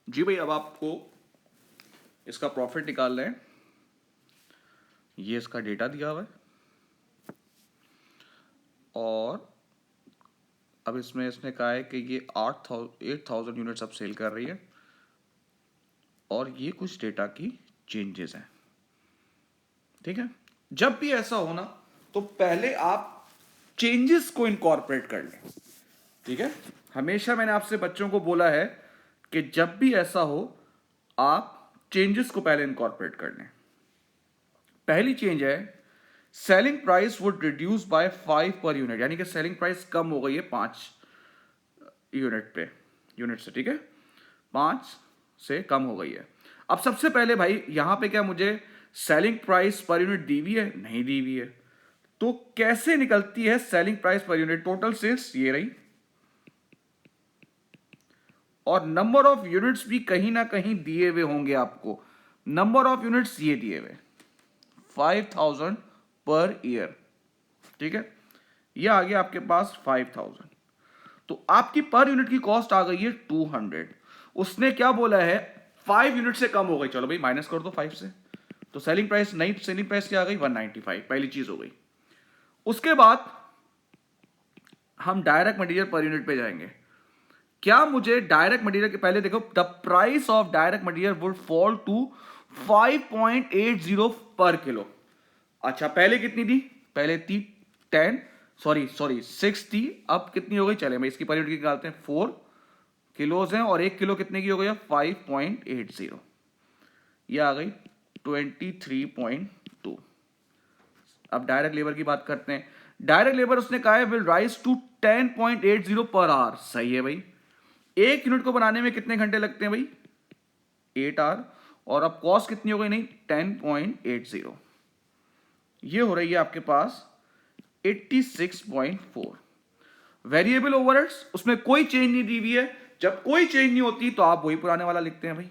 जी भाई, अब आपको इसका प्रॉफिट निकालना है। ये इसका डेटा दिया हुआ है और अब इसमें इसने कहा है कि ये 8,000 यूनिट्स अब सेल कर रही है और ये कुछ डेटा की चेंजेस हैं। ठीक है, जब भी ऐसा हो ना तो पहले आप चेंजेस को इनकॉर्पोरेट कर लें। ठीक है, हमेशा मैंने आपसे बच्चों को बोला है कि जब भी ऐसा हो आप चेंजेस को पहले इनकॉर्पोरेट कर लें। पहली चेंज है selling price would reduce by 5 per unit, यानी कि सेलिंग प्राइस कम हो गई है 5 यूनिट से। ठीक है, 5 से कम हो गई है। अब सबसे पहले भाई यहां पे क्या मुझे सेलिंग प्राइस पर यूनिट दी हुई है? नहीं दी हुई है। तो कैसे निकलती है selling price per unit? Total sales ये रही और नंबर ऑफ यूनिट्स भी कहीं ना कहीं दिए हुए होंगे आपको। नंबर ऑफ यूनिट्स ये दिए हुए 5,000 पर ईयर। ठीक है, ये आ गया आपके पास 5,000। तो आपकी पर यूनिट की कॉस्ट आ गई है 200। उसने क्या बोला है? 5 यूनिट से कम हो गई। चलो भाई माइनस कर दो 5 से, तो सेलिंग प्राइस, नई सेलिंग प्राइस क्या आ गई? 195। पहली चीज हो गई। उसके बाद हम डायरेक्ट मटेरियल पर यूनिट पे जाएंगे। क्या मुझे डायरेक्ट मटेरियल के पहले देखो, the price of direct material would fall to 5.80 per kilo. अच्छा, पहले कितनी थी? पहले थी 6 थी, अब कितनी हो गई? चले मैं इसकी पर यूनिट निकालते हैं। 4 किलोज हैं और 1 किलो कितने की हो गई? 5.80। ये आ गई 23.2। अब डायरेक्ट लेबर की बात करते हैं। डायरेक्ट लेबर उसने कहा है will rise to 10.80 per hour. सही है भाई, एक यूनिट को बनाने में कितने घंटे लगते हैं भाई? 8 आवर। और अब कॉस्ट कितनी हो गई? नहीं, 10.80। ये हो रही है आपके पास 86.4। वेरिएबल ओवरहेड्स उसमें कोई चेंज नहीं दी हुई है। जब कोई चेंज नहीं होती तो आप वही पुराने वाला लिखते हैं भाई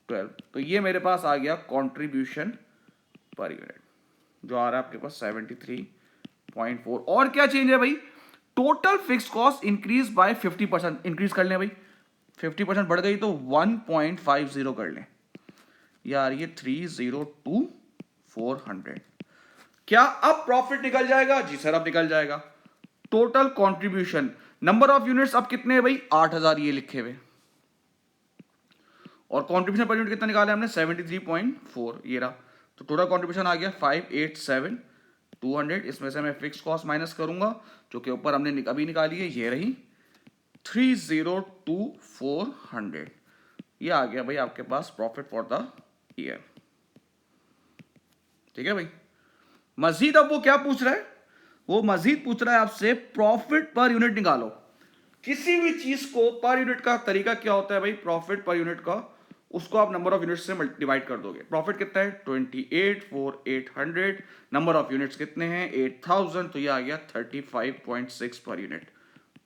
12। तो ये मेरे पास आ गया कंट्रीब्यूशन पर यूनिट, जो आ रहा है आपके पास 73.4। और क्या चेंज है भाई? Total fixed cost increase by 50%। Increase कर लें भाई, 50% बढ़ गई तो 1.50 कर लें। यार ये 302,400। क्या अब प्रॉफिट निकल जाएगा? जी सर, अब निकल जाएगा। Total contribution, number of units अब कितने हैं भाई? 8,000 ये लिखे हुए, और कंट्रीब्यूशन पर यूनिट कितना निकाला हमने? 73.4। ये रहा। तो टोटल कंट्रीब्यूशन आ गया 587,200। इसमें से मैं फिक्स कॉस्ट माइनस करूंगा जो कि ऊपर हमने अभी निकाली है, ये रही 302,400। ये आ गया भाई आपके पास प्रॉफिट फॉर द ईयर। ठीक है भाई, मजीद अब वो क्या पूछ रहा है? वो मजीद पूछ रहा है आपसे प्रॉफिट पर यूनिट निकालो। किसी भी चीज को पर यूनिट का तरीका क्या होता है भाई? प्रॉफिट पर यूनिट का, उसको आप नंबर ऑफ यूनिट से डिवाइड कर दोगे। प्रॉफिट कितना है? 28,4,800। नंबर ऑफ यूनिट्स कितने हैं? 8,000। तो ये आ गया 35.6 पर यूनिट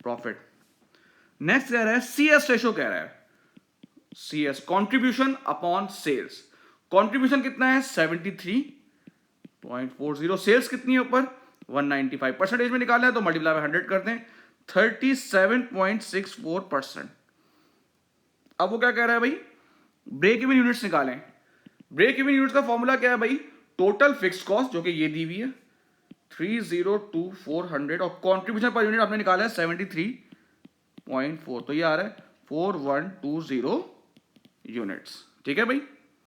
प्रॉफिट। नेक्स्ट कह रहा है सी एस रेशो, कह रहा है C S contribution upon sales. Contribution कितना है? 73.40। सेल्स कितनी है ऊपर? 195। परसेंटेज में निकालना है तो मल्टीप्लाई बाय 100 करते हैं, 37.64%। अब वो क्या कह रहा है भाई? ब्रेक इवन यूनिट्स निकालें। ब्रेक इवन यूनिट्स का फॉर्मूला क्या है भाई? टोटल फिक्स्ड कॉस्ट, जो कि ये दी हुई है 302,400, और कॉन्ट्रीब्यूशन पर यूनिट आपने निकाला है 73.4। तो ये आ रहा है 4120 यूनिट्स। ठीक है भाई।